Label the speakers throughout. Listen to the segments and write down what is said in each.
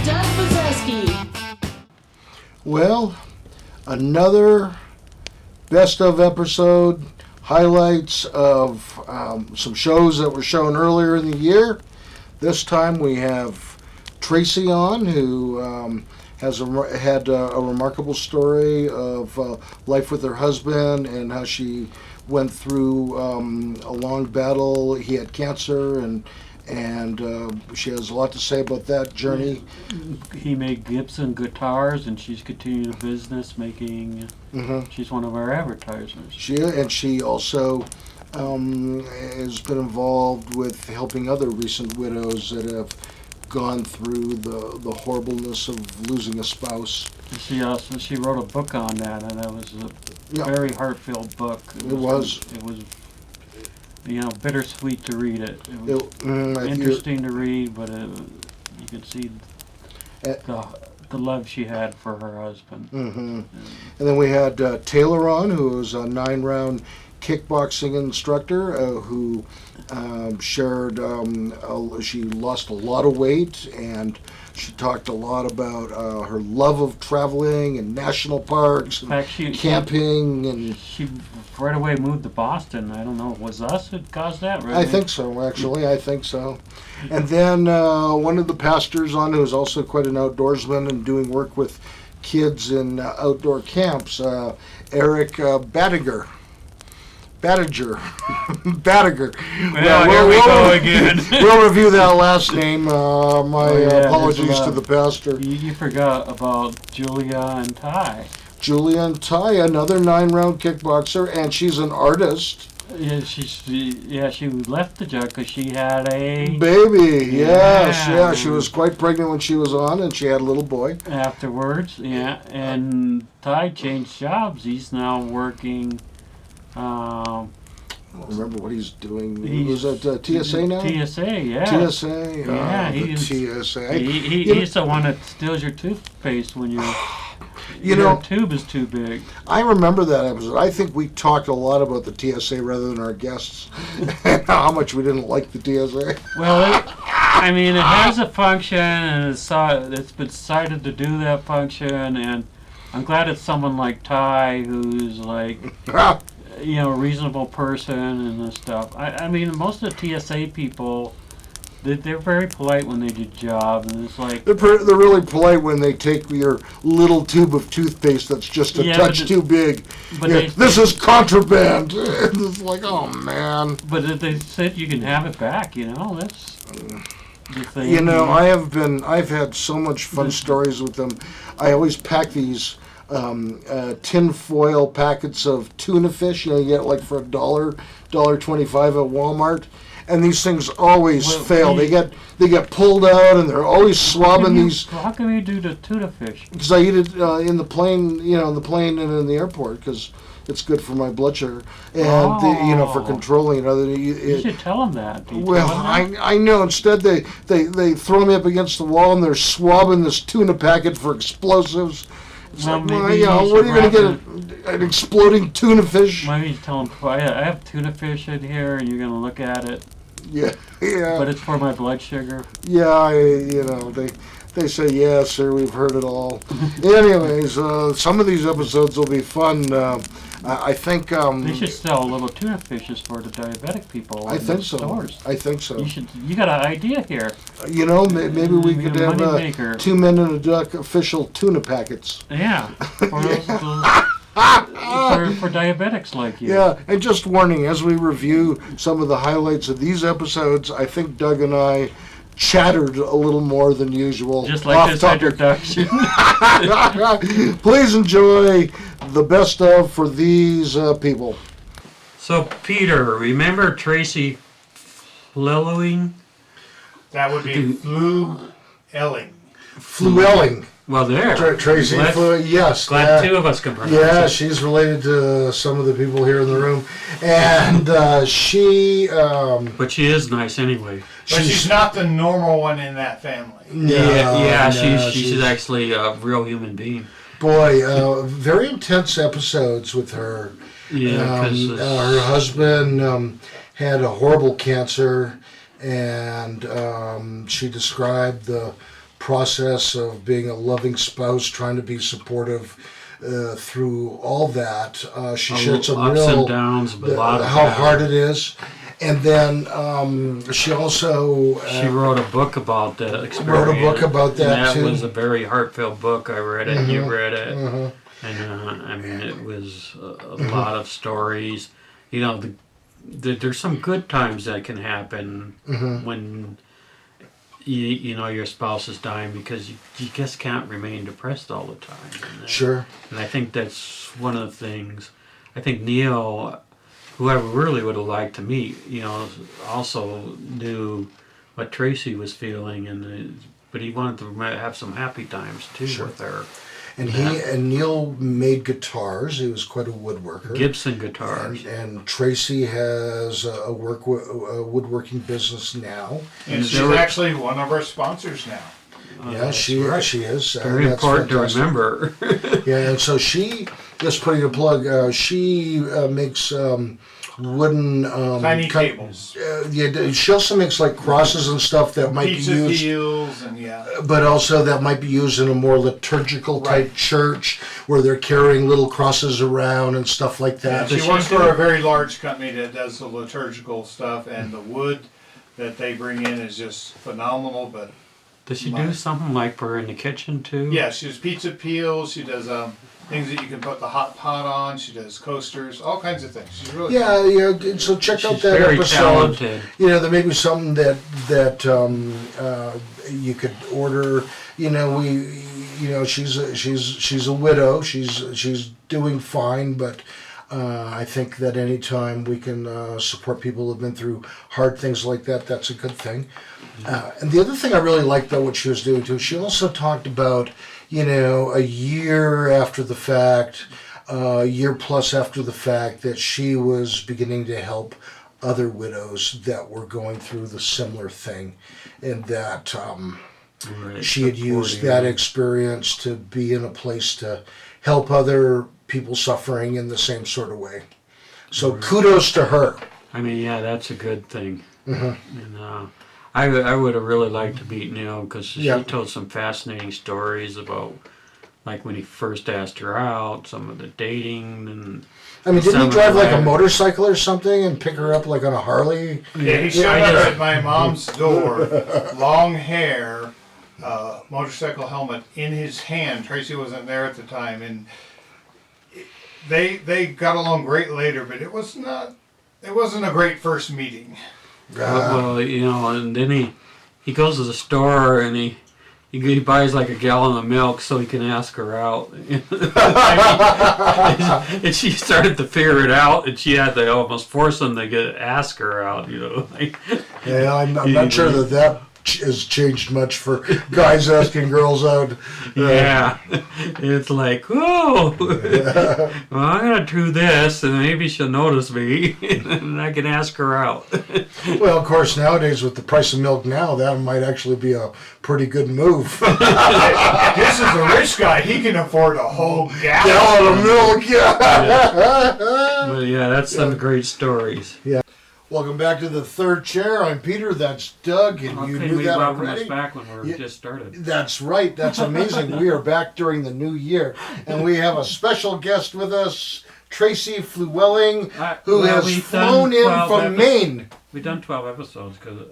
Speaker 1: Doug Mazeski.
Speaker 2: Well, another best of episode, highlights of some shows that were shown earlier in the year. This time we have Tracy on, who had a remarkable story of life with her husband and how she went through a long battle. He had cancer, and she has a lot to say about that journey.
Speaker 3: He made Gibson guitars, and she's continued a business making. She's one of our advertisers.
Speaker 2: She also has been involved with helping other recent widows that have gone through the horribleness of losing a spouse.
Speaker 3: She wrote a book on that, and that was a very heartfelt book. It was bittersweet to read it. It was interesting to read, but you could see the love she had for her husband.
Speaker 2: And then we had Taylor on, who was a 9-round kickboxing instructor who shared she lost a lot of weight, and she talked a lot about her love of traveling and national parks and camping. And
Speaker 3: she right away moved to Boston. I don't know, was us that caused that? Right?
Speaker 2: I think so, actually. I think so. And then one of the pastors on, who is also quite an outdoorsman and doing work with kids in outdoor camps, Eric Badiger. Badiger.
Speaker 3: Well, here we go again.
Speaker 2: We'll review that last name. My apologies to the pastor.
Speaker 3: You forgot about Julia and Ty.
Speaker 2: Julia and Ty, another 9-round kickboxer, and she's an artist.
Speaker 3: Yeah, she left the job because she had a
Speaker 2: baby. Yeah, she was quite pregnant when she was on, and she had a little boy.
Speaker 3: Afterwards, and Ty changed jobs. He's now working.
Speaker 2: I don't remember what he's doing. He's at TSA now?
Speaker 3: TSA, yeah.
Speaker 2: TSA?
Speaker 3: Yeah,
Speaker 2: TSA.
Speaker 3: He's the one that steals your toothpaste when your tube is too big.
Speaker 2: I remember that episode. I think we talked a lot about the TSA rather than our guests. How much we didn't like the TSA.
Speaker 3: Well, it has a function, and it's been decided to do that function, and I'm glad it's someone like Ty who's like... a reasonable person and this stuff. I mean, most of the TSA people, they're very polite when they do job, and it's like... They're
Speaker 2: really polite when they take your little tube of toothpaste that's just a touch too big. But this is contraband. It's like, oh, man.
Speaker 3: But they said you can have it back, that's the thing.
Speaker 2: I've had so much fun stories with them. I always pack these... tin foil packets of tuna fish, you get like for $1.25 at Walmart, and these things always fail. They get pulled out, and they're always swabbing these.
Speaker 3: How come you do the tuna fish?
Speaker 2: Because I eat it in the plane, in the plane and in the airport, because it's good for my blood sugar and for controlling it.
Speaker 3: You should tell them that.
Speaker 2: I know. Instead, they throw me up against the wall, and they're swabbing this tuna packet for explosives. It's what are you going to get? An exploding tuna fish?
Speaker 3: Maybe you tell them, I have tuna fish in here, and you're going to look at it.
Speaker 2: Yeah.
Speaker 3: But it's for my blood sugar.
Speaker 2: Yeah, they say, yeah, sir, we've heard it all. Anyways, some of these episodes will be fun. I think...
Speaker 3: they should sell little tuna fishes for the diabetic people in the stores.
Speaker 2: I think so.
Speaker 3: You got an idea here. Maybe
Speaker 2: we could have 2 Men and a Duck official tuna packets.
Speaker 3: Yeah. For diabetics like you.
Speaker 2: Yeah, and just warning, as we review some of the highlights of these episodes, I think Doug and I chattered a little more than usual.
Speaker 3: Just like this introduction.
Speaker 2: Please enjoy the best of for these people.
Speaker 3: So, Peter, remember Tracy Flewelling?
Speaker 4: That would be Flewelling.
Speaker 2: Flewelling.
Speaker 3: Well, there.
Speaker 2: Tracy Flewelling, yes.
Speaker 3: Glad 2 of us can pronounce it.
Speaker 2: Yeah, she's related to some of the people here in the room. And she...
Speaker 3: but she is nice anyway.
Speaker 4: But she's not the normal one in that family.
Speaker 3: She's actually a real human being.
Speaker 2: Boy, very intense episodes with her.
Speaker 3: Yeah, because
Speaker 2: her husband had a horrible cancer, and she described the process of being a loving spouse, trying to be supportive through all that. She shared some
Speaker 3: ups
Speaker 2: real
Speaker 3: and downs, but a lot of
Speaker 2: how
Speaker 3: downs.
Speaker 2: hard it is. And then she also
Speaker 3: She wrote a book about that experience.
Speaker 2: wrote a book about that,
Speaker 3: and that
Speaker 2: too.
Speaker 3: was a very heartfelt book. I read it. You read it.
Speaker 2: Mhm.
Speaker 3: And I mean, it was a lot of stories. You know, there's some good times that can happen when you know your spouse is dying, because you just can't remain depressed all the time.
Speaker 2: Sure.
Speaker 3: And I think that's one of the things. I think Neil, who I really would have liked to meet, you know, also knew what Tracy was feeling, but he wanted to have some happy times too with her.
Speaker 2: And Neil made guitars. He was quite a woodworker.
Speaker 3: Gibson guitars.
Speaker 2: And Tracy has a woodworking business now.
Speaker 4: And she's actually one of our sponsors now.
Speaker 2: Yeah, she is.
Speaker 3: Very
Speaker 2: That's
Speaker 3: important
Speaker 2: fantastic.
Speaker 3: to remember.
Speaker 2: Yeah, and so she, just putting a plug, she makes wooden
Speaker 4: Tiny tables.
Speaker 2: Yeah, she also makes like crosses and stuff that might
Speaker 4: Pizza
Speaker 2: be used,
Speaker 4: deals and
Speaker 2: but also that might be used in a more liturgical type church where they're carrying little crosses around and stuff like that.
Speaker 4: She works for a very large company that does the liturgical stuff, and the wood that they bring in is just phenomenal. But
Speaker 3: Does she do something like for in the kitchen too?
Speaker 4: yeah, she does pizza peels. She does things that you can put the hot pot on. She does coasters, all kinds of things. She's really
Speaker 2: Yeah. So check out
Speaker 3: She's
Speaker 2: that
Speaker 3: very
Speaker 2: episode.
Speaker 3: talented.
Speaker 2: You know, there may be something that you could order. You know, she's a widow. She's doing fine, but I think that anytime we can support people who've been through hard things like that, that's a good thing. And the other thing I really liked, though, what she was doing too, she also talked about, you know, a year after the fact, a year plus after the fact, that she was beginning to help other widows that were going through the similar thing, and that she had used that experience to be in a place to help other people suffering in the same sort of way. So kudos to her.
Speaker 3: I mean, yeah, that's a good thing. And I would have really liked to meet Neil, because she told some fascinating stories about, like, when he first asked her out, some of the dating, and
Speaker 2: I mean, didn't he
Speaker 3: some
Speaker 2: drive
Speaker 3: of
Speaker 2: like a
Speaker 3: that.
Speaker 2: motorcycle or something and pick her up like on a Harley?
Speaker 4: Yeah, he showed up at my mom's door, long hair, motorcycle helmet in his hand. Tracy wasn't there at the time, and they got along great later, but it wasn't a great first meeting.
Speaker 3: well, you know, and then he goes to the store and he buys like a gallon of milk so he can ask her out. And she started to figure it out, and she had to almost force him to ask her out. You know, like,
Speaker 2: Yeah, I'm not sure that has changed much for guys asking girls out.
Speaker 3: yeah, it's like, whoa, well, I'm gonna do this, and maybe she'll notice me, and I can ask her out.
Speaker 2: Well, of course, nowadays with the price of milk now, that might actually be a pretty good move.
Speaker 4: This is a rich guy. He can afford a whole gallon.
Speaker 2: Gallon of milk,
Speaker 3: But yeah, that's some great stories.
Speaker 2: Welcome back to the third chair. I'm Peter. That's Doug, and
Speaker 3: How
Speaker 2: you
Speaker 3: can
Speaker 2: knew
Speaker 3: we
Speaker 2: that
Speaker 3: welcome
Speaker 2: already.
Speaker 3: us back when we're just started?
Speaker 2: That's right. That's amazing. We are back during the new year, and we have a special guest with us, Tracy Flewelling, who
Speaker 3: well,
Speaker 2: has
Speaker 3: we've
Speaker 2: flown
Speaker 3: done
Speaker 2: in
Speaker 3: 12
Speaker 2: from Maine.
Speaker 3: We've done 12 episodes because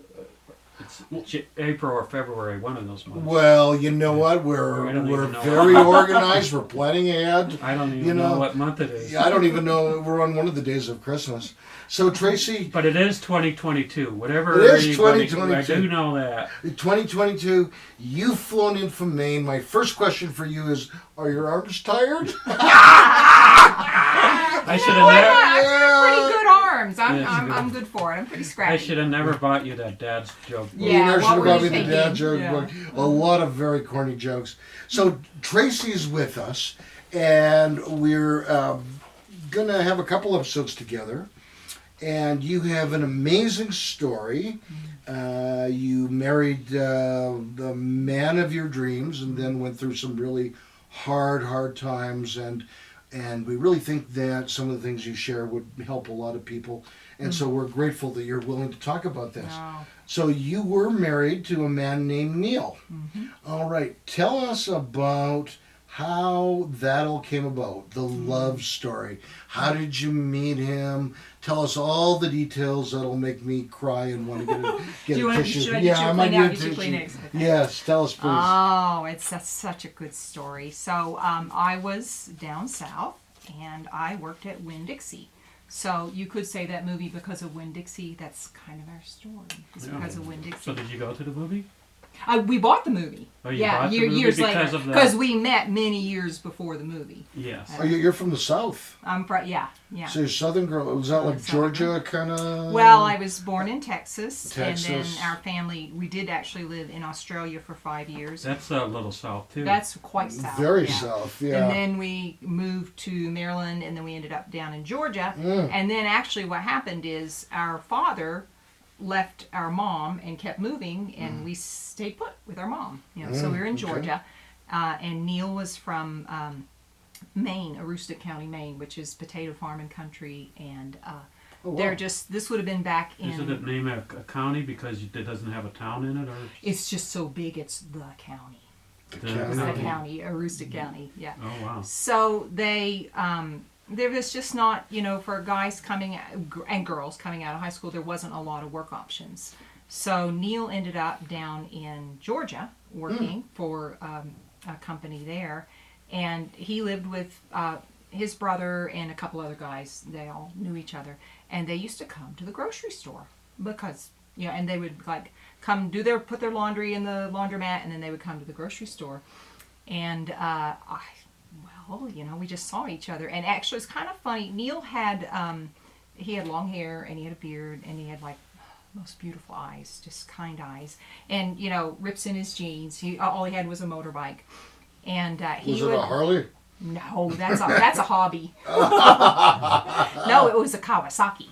Speaker 3: it's April or February, one of those months.
Speaker 2: Well, you know what?
Speaker 3: I
Speaker 2: We're
Speaker 3: don't even know.
Speaker 2: very organized. We're planning ahead.
Speaker 3: I don't even
Speaker 2: you
Speaker 3: know
Speaker 2: know,
Speaker 3: what month it is.
Speaker 2: I don't even know. We're on one of the days of Christmas. So, Tracy,
Speaker 3: But it is 2022. Whatever.
Speaker 2: It is
Speaker 3: anybody-
Speaker 2: 2022.
Speaker 3: I do know that.
Speaker 2: 2022, you've flown in from Maine. My first question for you is, are your arms tired?
Speaker 3: I should
Speaker 5: Well,
Speaker 3: have never.
Speaker 5: I have pretty good arms.
Speaker 3: Yes,
Speaker 5: I'm good for it. I'm pretty
Speaker 3: I
Speaker 5: scrappy.
Speaker 3: should have never bought you that dad's joke.
Speaker 5: Yeah,
Speaker 2: You never
Speaker 5: what
Speaker 2: should have
Speaker 5: were
Speaker 2: brought
Speaker 5: you
Speaker 2: me the dad
Speaker 5: thinking?
Speaker 2: joke.
Speaker 5: Yeah.
Speaker 2: Book. A lot of very corny jokes. So Tracy's with us, and we're gonna have a couple episodes together. And you have an amazing story. You married the man of your dreams, and then went through some really hard times. And we really think that some of the things you share would help a lot of people. And so we're grateful that you're willing to talk about this.
Speaker 5: No.
Speaker 2: So you were married to a man named Neil.
Speaker 5: Mm-hmm.
Speaker 2: All right. Tell us about how that all came about, the love story. How did you meet him? Tell us all the details that'll make me cry and want to get
Speaker 5: Do you
Speaker 2: a
Speaker 5: want
Speaker 2: tissue.
Speaker 5: should I get you a
Speaker 2: might
Speaker 5: clean out?
Speaker 2: need
Speaker 5: Get you a
Speaker 2: tissue.
Speaker 5: Kleenex? Okay.
Speaker 2: Yes, tell us please.
Speaker 5: Oh, it's such a good story. So I was down south, and I worked at Winn-Dixie. So you could say that movie because of Winn-Dixie. That's kind of our story. It's because of Winn-Dixie.
Speaker 3: So did you go to the movie?
Speaker 5: We bought the movie.
Speaker 3: Oh, you bought the movie
Speaker 5: years
Speaker 3: because
Speaker 5: later,
Speaker 3: of that?
Speaker 5: because we met many years before the movie.
Speaker 3: Yes.
Speaker 2: Oh, you're from the South.
Speaker 5: I'm from yeah.
Speaker 2: So you're Southern girl. Was that like
Speaker 5: Southern
Speaker 2: Georgia kind of?
Speaker 5: Well, I was born in Texas, and then
Speaker 2: Texas.
Speaker 5: our family, we did actually live in Australia for 5 years.
Speaker 3: That's a little south too.
Speaker 5: That's quite south.
Speaker 2: Very
Speaker 5: yeah.
Speaker 2: South, yeah.
Speaker 5: And then we moved to Maryland, and then we ended up down in Georgia.
Speaker 2: Mm.
Speaker 5: And then actually what happened is our father left our mom and kept moving, and we stayed put with our mom. So we were in
Speaker 2: okay.
Speaker 5: Georgia. And Neil was from Maine, Aroostook County, Maine, which is potato farming country. And
Speaker 2: Oh, wow.
Speaker 5: they're just, this would have been back in...
Speaker 3: Is it a name of a county because it doesn't have a town in it, or?
Speaker 5: It's just so big, it's the county.
Speaker 2: The
Speaker 3: The
Speaker 2: county.
Speaker 5: It's the
Speaker 3: County.
Speaker 5: county, Aroostook County, yeah.
Speaker 3: Oh wow.
Speaker 5: So they, there was just not, for guys coming and girls coming out of high school, there wasn't a lot of work options. So Neil ended up down in Georgia working for a company there, and he lived with his brother and a couple other guys. They all knew each other, and they used to come to the grocery store because and they would like come put their laundry in the laundromat, and then they would come to the grocery store, and we just saw each other. And actually, it's kind of funny. Neil had he had long hair, and he had a beard, and he had like most beautiful eyes, just kind eyes, and rips in his jeans. All he had was a motorbike, and he
Speaker 2: Was it
Speaker 5: would.
Speaker 2: a Harley?
Speaker 5: No, that's a hobby. No, it was a Kawasaki.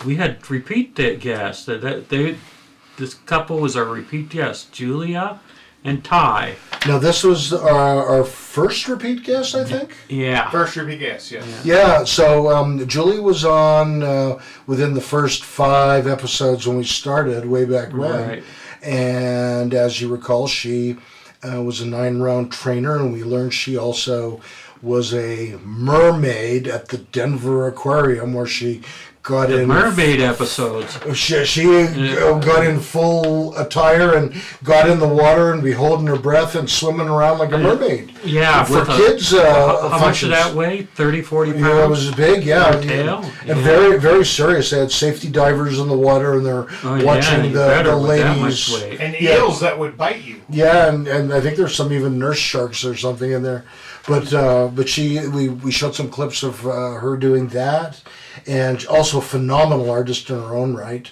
Speaker 3: We had repeat guests. This couple was our repeat guest, Julia and Ty.
Speaker 2: Now this was our first repeat guest, I think.
Speaker 3: Yeah.
Speaker 4: First repeat guest, yes.
Speaker 2: Yeah. So Julie was on within the first 5 episodes when we started way back when,
Speaker 3: Right.
Speaker 2: and as you recall, she was a 9-round trainer, and we learned she also was a mermaid at the Denver Aquarium, where she got
Speaker 3: The
Speaker 2: in
Speaker 3: mermaid episodes.
Speaker 2: She got in full attire and got in the water and be holding her breath and swimming around like a mermaid.
Speaker 3: Yeah.
Speaker 2: For
Speaker 3: with
Speaker 2: kids,
Speaker 3: how much
Speaker 2: functions.
Speaker 3: did that weigh? 30, 40 pounds?
Speaker 2: Yeah, it was big, yeah.
Speaker 3: Her tail?
Speaker 2: And
Speaker 3: Yeah.
Speaker 2: very, very serious. They had safety divers in the water, and they're
Speaker 3: Oh, yeah,
Speaker 2: watching
Speaker 3: you
Speaker 2: the
Speaker 3: better with that
Speaker 2: ladies.
Speaker 3: much weight.
Speaker 4: And
Speaker 2: Yeah.
Speaker 4: eels that would bite you.
Speaker 2: Yeah, and I think there's some even nurse sharks or something in there. But we showed some clips of her doing that, and also a phenomenal artist in her own right.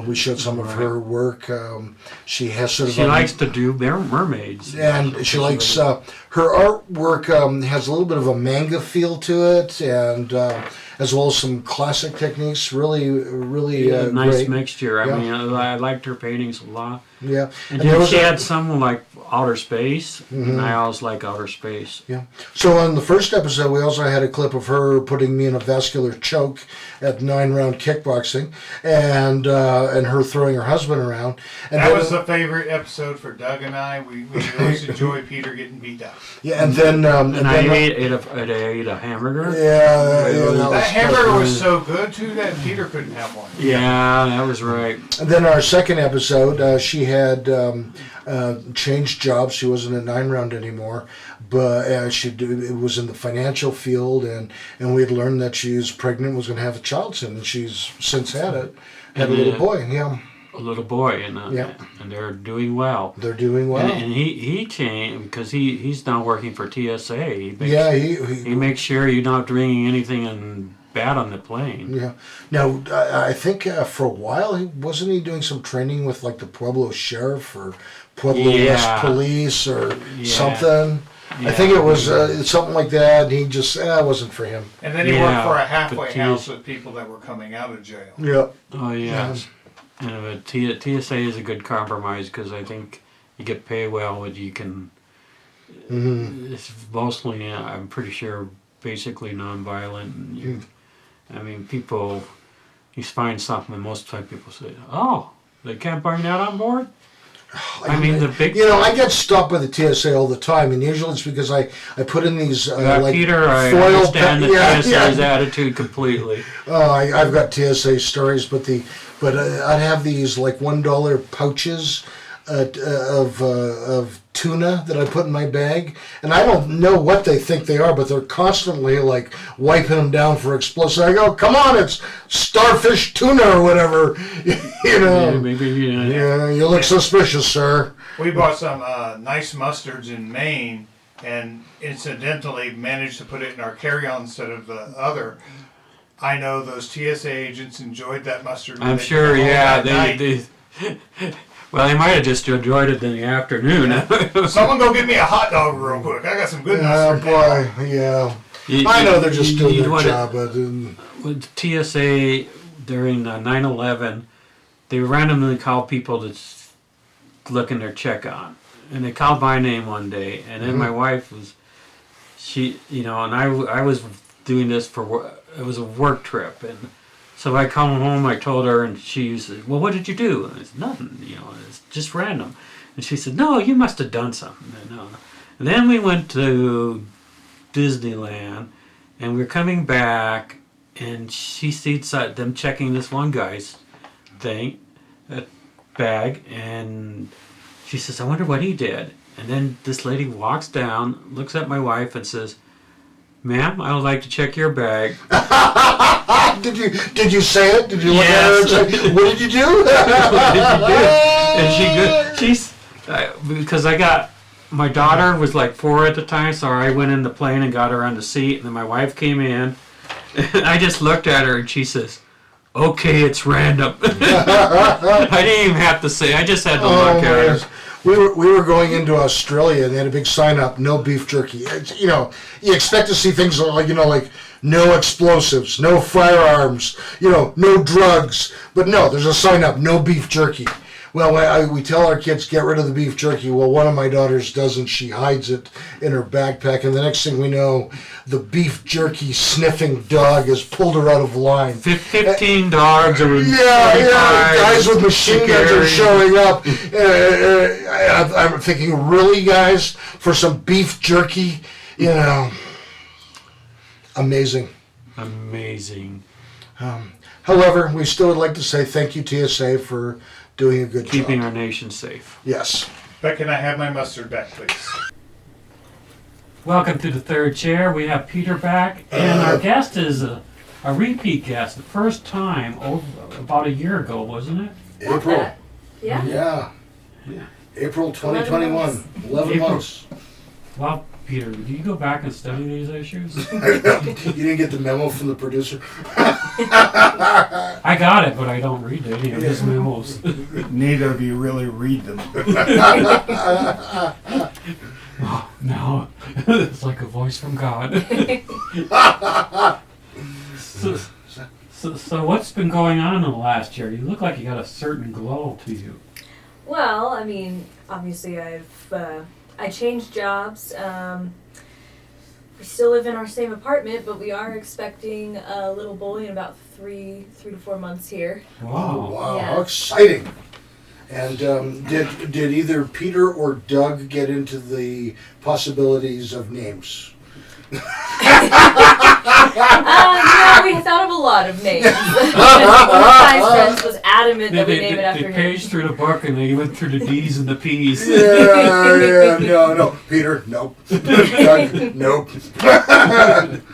Speaker 2: We showed some of her work. She has sort of
Speaker 3: She likes to do mermaids.
Speaker 2: and she likes her artwork has a little bit of a manga feel to it, and as well as some classic techniques. Really
Speaker 3: Nice
Speaker 2: great.
Speaker 3: mixture. I
Speaker 2: Yeah.
Speaker 3: mean, I liked her paintings a lot.
Speaker 2: Yeah,
Speaker 3: And
Speaker 2: there
Speaker 3: then
Speaker 2: was
Speaker 3: she
Speaker 2: a-
Speaker 3: had some like outer space,
Speaker 2: Mm-hmm.
Speaker 3: and I always like outer space.
Speaker 2: Yeah. So on the first episode, we also had a clip of her putting me in a vascular choke at 9-round kickboxing, and her throwing her husband around. And
Speaker 4: That
Speaker 2: then,
Speaker 4: was the favorite episode for Doug and I. We always enjoy Peter getting beat up.
Speaker 2: yeah, and then
Speaker 3: And I ate a hamburger.
Speaker 2: Yeah, that
Speaker 4: That
Speaker 2: was
Speaker 4: hamburger
Speaker 2: tough.
Speaker 4: was so good too that Peter couldn't have one.
Speaker 3: Yeah, that was right.
Speaker 2: And then our second episode, she had changed jobs. She wasn't a 9-round anymore, but it was in the financial field, and we had learned that she was pregnant, was going to have a child soon, and she's since had a little boy. Yeah.
Speaker 3: a little boy, and
Speaker 2: Yep.
Speaker 3: and they're doing well.
Speaker 2: They're doing well.
Speaker 3: And he changed because he's now working for TSA. He makes sure you're not bringing anything bad on the plane.
Speaker 2: Yeah. Now, I think for a while, wasn't he doing some training with like the Pueblo Sheriff or Pueblo West Police or something?
Speaker 3: Yeah.
Speaker 2: I think it was something like that. And he just, it wasn't for him.
Speaker 4: And then he worked for a halfway house with people that were coming out of jail.
Speaker 2: Yeah.
Speaker 3: Oh, yes. And TSA is a good compromise because I think you get paid well, but you can. It's mostly, I'm pretty sure, basically nonviolent. And I mean, people, you find something, and most time people say, "Oh, they can't bring that on board." I mean, the big.
Speaker 2: I get stopped by the TSA all the time, and usually it's because I put in these like
Speaker 3: Peter, I
Speaker 2: foil
Speaker 3: understand the TSA's attitude completely.
Speaker 2: I've got TSA stories, but I'd have these like $1 pouches of tuna that I put in my bag, and I don't know what they think they are, but they're constantly like wiping them down for explosives. I go, come on, it's starfish tuna or whatever,
Speaker 3: Yeah, maybe
Speaker 2: Yeah, you look suspicious, sir.
Speaker 4: We bought some nice mustards in Maine, and incidentally managed to put it in our carry-on instead of the other. I know those TSA agents enjoyed that mustard.
Speaker 3: I'm sure, yeah. They well, they might have just enjoyed it in the afternoon.
Speaker 4: Yeah. Someone go get me a hot dog real quick. I got some good mustard.
Speaker 2: Oh, boy, yeah. I know they're just doing their job. But,
Speaker 3: with TSA during 9/11, they randomly called people to look in their check on. And they called my name one day. And then my wife was, and I was doing this it was a work trip. And so I come home, I told her, and she said, well, what did you do? And I said, nothing, it's just random. And she said, no, you must have done something. And then we went to Disneyland, and we're coming back, and she sees them checking this one guy's bag, and she says, I wonder what he did. And then this lady walks down, looks at my wife, and says, ma'am, I would like to check your bag.
Speaker 2: Did you say it? Did you look at her and say, what did you do?
Speaker 3: And she's because my daughter was like 4 at the time, so I went in the plane and got her on the seat, and then my wife came in, and I just looked at her, and she says, okay, it's random. I didn't even have to say, I just had to look at her.
Speaker 2: We were going into Australia, and they had a big sign up, no beef jerky. You expect to see things like no explosives, no firearms, no drugs. But no, there's a sign up, no beef jerky. Well, we tell our kids, get rid of the beef jerky. Well, one of my daughters doesn't. She hides it in her backpack. And the next thing we know, the beef jerky sniffing dog has pulled her out of line.
Speaker 3: 15 dogs.
Speaker 2: Guys with machine guns are showing up. I'm thinking, really, guys? For some beef jerky? Amazing.
Speaker 3: Amazing.
Speaker 2: However, we still would like to say thank you, TSA, for doing a good job.
Speaker 3: Keeping our nation safe.
Speaker 2: Yes.
Speaker 4: But can I have my mustard back, please?
Speaker 3: Welcome to the third chair. We have Peter back, and our guest is a repeat guest. The first time, about a year ago, wasn't it?
Speaker 2: April.
Speaker 6: Yeah.
Speaker 2: Yeah. April 2021. 11 months.
Speaker 3: Well, Peter, do you go back and study these issues?
Speaker 2: You didn't get the memo from the producer?
Speaker 3: I got it, but I don't read any of his memos.
Speaker 4: Neither of you really read them.
Speaker 3: Oh, no, it's like a voice from God. So what's been going on in the last year? You look like you got a certain glow to you.
Speaker 6: Well, I mean, obviously I changed jobs. We still live in our same apartment, but we are expecting a little boy in about 3 to 4 months here.
Speaker 3: Wow.
Speaker 2: Wow,
Speaker 6: Yeah.
Speaker 2: how exciting. And did either Peter or Doug get into the possibilities of names?
Speaker 6: No, we thought of a lot of names. One of my friends was adamant that we name it after
Speaker 3: They
Speaker 6: him.
Speaker 3: paged through the book and they went through the D's and the P's.
Speaker 2: Yeah, no. Peter, nope. Doug, nope.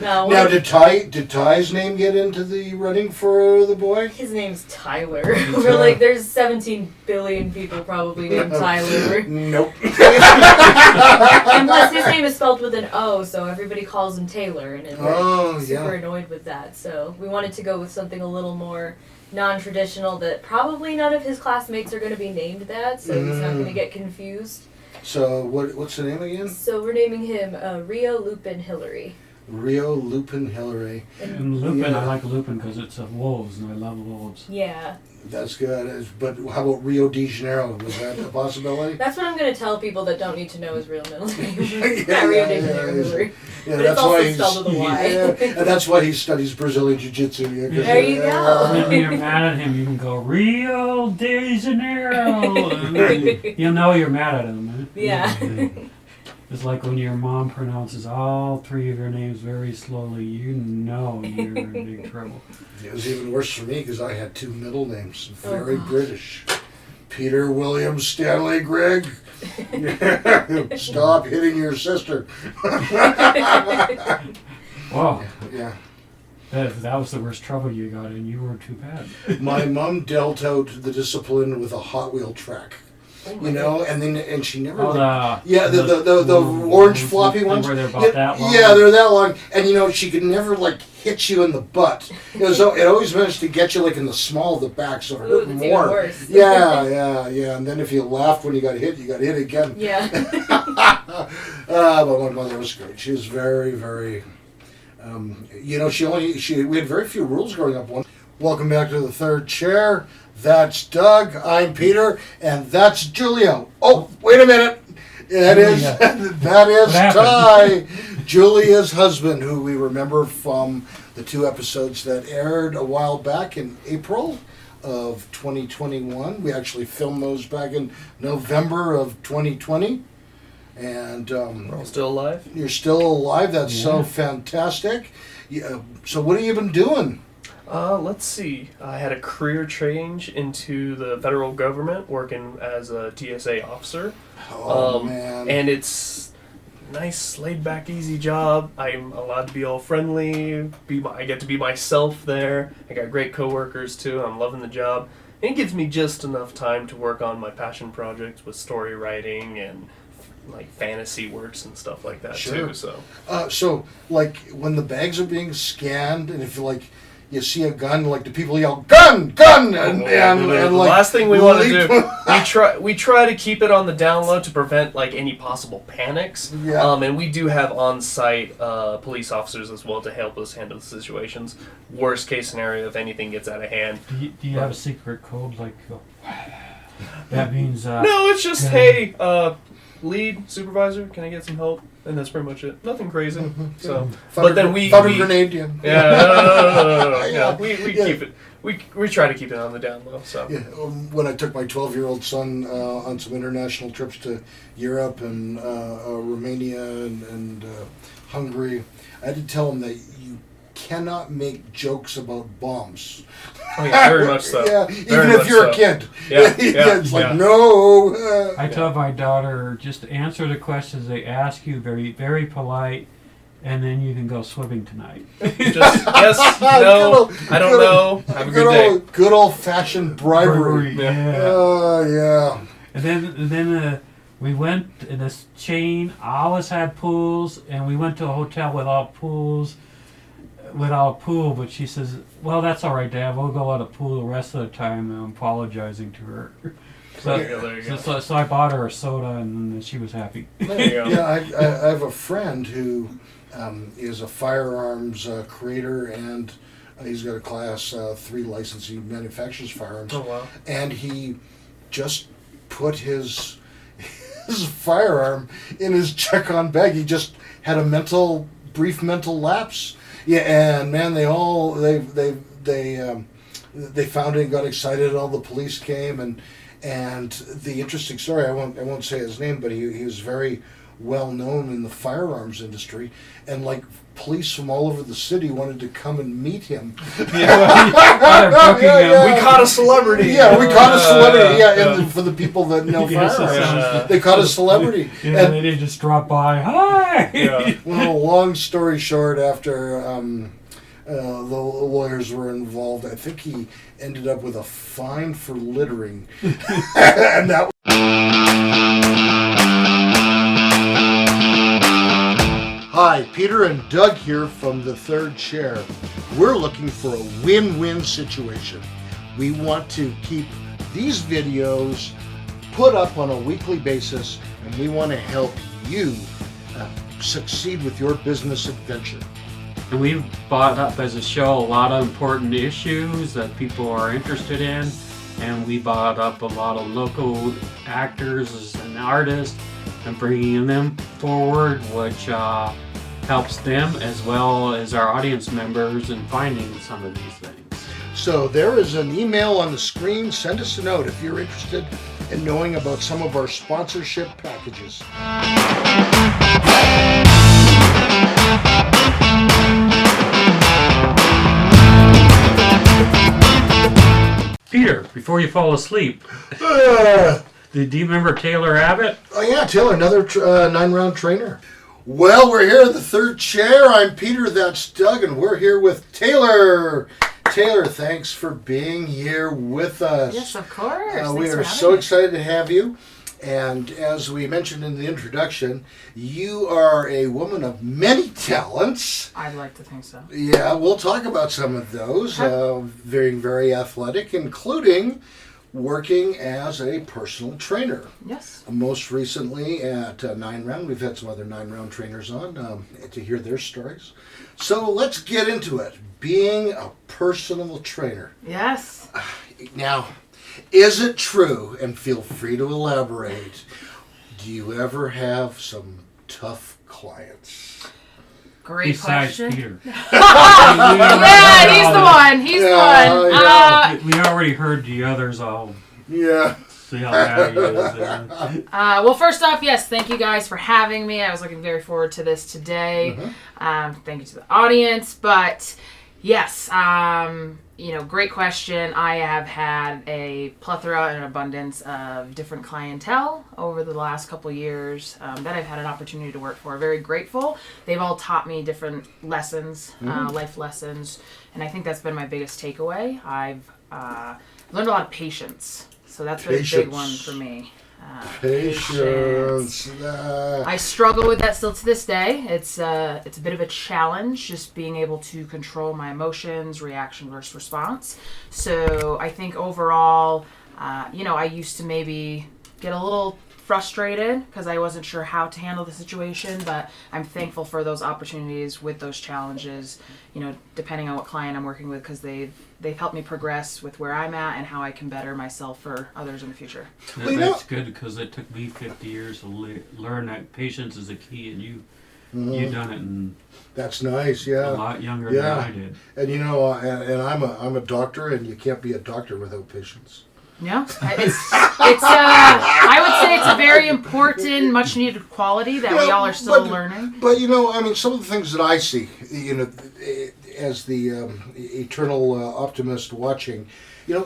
Speaker 6: No,
Speaker 2: Now, did Ty's name get into the running for the boy?
Speaker 6: his name's Tyler. We're like, there's 17 billion people probably named Tyler.
Speaker 2: Nope.
Speaker 6: And plus, his name is spelled with an O, so everybody calls him Taylor, and we're super annoyed with that. So we wanted to go with something a little more non-traditional that probably none of his classmates are going to be named that, so he's not going to get confused.
Speaker 2: So what's the name again?
Speaker 6: So we're naming him Rio Lupin Hillary.
Speaker 2: Rio Lupin Hillary.
Speaker 3: And Lupin,
Speaker 2: Yeah.
Speaker 3: I like Lupin because it's of wolves, and I love wolves.
Speaker 6: Yeah.
Speaker 2: That's good. But how about Rio de Janeiro? Was that a possibility?
Speaker 6: That's what I'm going to tell people that don't need to know his real middle name.
Speaker 2: Yeah,
Speaker 6: Rio
Speaker 2: yeah,
Speaker 6: de
Speaker 2: yeah,
Speaker 6: Janeiro
Speaker 2: yeah.
Speaker 6: Hillary.
Speaker 2: Yeah,
Speaker 6: But it's also
Speaker 2: why he's-
Speaker 6: spelled with a Y.
Speaker 2: Yeah, and that's why he studies Brazilian Jiu-Jitsu. Yeah, 'cause,
Speaker 6: There you go.
Speaker 3: And then when you're mad at him, you can go, Rio de Janeiro. And then you'll know you're mad at him.
Speaker 6: Yeah.
Speaker 3: It's like when your mom pronounces all three of your names very slowly, you know you're in big trouble.
Speaker 2: It was even worse for me because I had two middle names,
Speaker 6: Oh,
Speaker 2: very
Speaker 6: gosh.
Speaker 2: British. Peter William Stanley Gregg. Stop hitting your sister.
Speaker 3: Wow,
Speaker 2: Yeah.
Speaker 3: that was the worst trouble you got in. You weren't too bad.
Speaker 2: My mom dealt out the discipline with a Hot Wheel track. You know, and she never.
Speaker 3: Oh,
Speaker 2: the orange floppy ones.
Speaker 3: Where they're about that long.
Speaker 2: Yeah, they're that long, and she could never hit you in the butt. It always managed to get you in the small of the back, so it
Speaker 6: Ooh,
Speaker 2: hurt
Speaker 6: that's
Speaker 2: more.
Speaker 6: even worse.
Speaker 2: Yeah. And then if you laughed when you got hit again.
Speaker 6: Yeah.
Speaker 2: But my mother was great. She was very, very. We had very few rules growing up. Welcome back to the third chair. That's Doug. I'm Peter, and that's Julia. Oh, wait a minute. That is Ty, Julia's husband, who we remember from the two episodes that aired a while back in April of 2021. We actually filmed those back in November of 2020. And
Speaker 7: We're all still alive.
Speaker 2: you're still alive. That's so
Speaker 3: Yeah.
Speaker 2: fantastic. Yeah, so what have you been doing?
Speaker 7: Let's see. I had a career change into the federal government, working as a TSA officer.
Speaker 2: Oh, man.
Speaker 7: And it's a nice, laid-back, easy job. I'm allowed to be all friendly. I get to be myself there. I got great coworkers too. I'm loving the job. And it gives me just enough time to work on my passion projects with story writing and fantasy works and stuff like that
Speaker 2: Sure.
Speaker 7: too. So
Speaker 2: So, when the bags are being scanned, and if you see a gun, the people yell "gun, gun," and
Speaker 7: the last thing we want to
Speaker 2: leap-
Speaker 7: do, we try to keep it on the down low to prevent any possible panics.
Speaker 2: Yeah.
Speaker 7: And we do have on-site police officers as well to help us handle the situations. Worst case scenario, if anything gets out of hand.
Speaker 3: Do you have a secret code that means
Speaker 7: No, it's just hey, lead supervisor, can I get some help? And that's pretty much it. Nothing crazy. So, but then we
Speaker 2: grenade you.
Speaker 7: yeah, no.
Speaker 2: Yeah.
Speaker 7: We
Speaker 2: Yeah.
Speaker 7: keep it. We try to keep it on the down low. So.
Speaker 2: Yeah, when I took my 12-year-old son on some international trips to Europe and Romania and Hungary, I had to tell him that you cannot make jokes about bombs.
Speaker 7: Oh yeah, very much so.
Speaker 2: Yeah,
Speaker 7: Very
Speaker 2: even if
Speaker 7: much
Speaker 2: you're
Speaker 7: so.
Speaker 2: a kid.
Speaker 7: Yeah,
Speaker 2: It's
Speaker 7: yeah.
Speaker 2: no.
Speaker 3: I tell my daughter, just answer the questions they ask you, very, very polite, and then you can go swimming tonight.
Speaker 7: Just yes, no, I don't know. Have a good day.
Speaker 2: Good old-fashioned bribery.
Speaker 3: Yeah.
Speaker 2: Yeah.
Speaker 3: And then we went in this chain, always had pools, and we went to a hotel without pool, but she says, well, that's all right, Dad, we'll go out of pool the rest of the time, and I'm apologizing to her.
Speaker 7: There you go.
Speaker 3: So I bought her a soda, and then she was happy.
Speaker 7: There you go.
Speaker 2: Yeah, I have a friend who is a firearms creator, and he's got a Class 3 license. He manufactures firearms.
Speaker 7: Oh wow.
Speaker 2: And he just put his firearm in his check-on bag. He just had a brief mental lapse. Yeah, and man, they found it and got excited, and all the police came, and the interesting story, I won't say his name, but he was very well known in the firearms industry, and like police from all over the city wanted to come and meet him.
Speaker 3: They're booking him.
Speaker 7: We caught a celebrity.
Speaker 2: Yeah, we caught a celebrity. And for the people that know
Speaker 3: Yes, it
Speaker 2: firearms,
Speaker 3: sounds-
Speaker 2: they caught a celebrity.
Speaker 3: Yeah,
Speaker 2: And
Speaker 3: they didn't just drop by. Hi.
Speaker 7: Yeah.
Speaker 2: well, long story short, after the lawyers were involved, I think he ended up with a fine for littering, and that. Hi, Peter and Doug here from The Third Chair. We're looking for a win-win situation. We want to keep these videos put up on a weekly basis, and we want to help you succeed with your business adventure.
Speaker 3: And we've brought up as a show a lot of important issues that people are interested in, and we brought up a lot of local actors and artists and bringing them forward, which helps them as well as our audience members in finding some of these things.
Speaker 2: So there is an email on the screen. Send us a note if you're interested in knowing about some of our sponsorship packages.
Speaker 3: Peter, before you fall asleep, do you remember Taylor Abbott?
Speaker 2: Oh yeah, Taylor, another 9-round trainer. Well, we're here at The Third Chair. I'm Peter, that's Doug, and we're here with Taylor. Taylor, thanks for being here with us.
Speaker 5: Yes, of course. Thanks
Speaker 2: We
Speaker 5: for
Speaker 2: are
Speaker 5: having
Speaker 2: so
Speaker 5: me.
Speaker 2: excited to have you. And as we mentioned in the introduction, you are a woman of many talents.
Speaker 5: I'd like to think so.
Speaker 2: Yeah, we'll talk about some of those. Very, very athletic, including working as a personal trainer.
Speaker 5: Yes.
Speaker 2: Most recently at 9-round, we've had some other 9-round trainers on to hear their stories. So let's get into it. Being a personal trainer.
Speaker 5: Yes.
Speaker 2: Now, is it true, and feel free to elaborate, do you ever have some tough clients?
Speaker 5: Great
Speaker 3: Besides
Speaker 5: question.
Speaker 3: Peter.
Speaker 5: Yeah, he's the one. He's the one.
Speaker 2: Yeah.
Speaker 3: We already heard the others all
Speaker 2: Yeah.
Speaker 3: see how bad he is.
Speaker 5: Well, first off, yes, thank you guys for having me. I was looking very forward to this today. Thank you to the audience. But yes, great question. I have had a plethora and abundance of different clientele over the last couple years that I've had an opportunity to work for. Very grateful. They've all taught me different lessons, life lessons, and I think that's been my biggest takeaway. I've learned a lot of patience. So that's been a big one for me.
Speaker 2: Patience.
Speaker 5: I struggle with that still to this day. It's a bit of a challenge, just being able to control my emotions, reaction versus response. So I think overall, I used to maybe get a little frustrated because I wasn't sure how to handle the situation, but I'm thankful for those opportunities with those challenges, depending on what client I'm working with, because they've helped me progress with where I'm at and how I can better myself for others in the future.
Speaker 3: That's good because it took me 50 years to learn that patience is a key, and you done it in
Speaker 2: That's nice, yeah.
Speaker 3: a lot younger than I did.
Speaker 2: And and I'm a doctor, and you can't be a doctor without patience.
Speaker 5: No, I would say it's a very important, much needed quality that we all are still learning.
Speaker 2: But some of the things that I see, as the eternal optimist watching,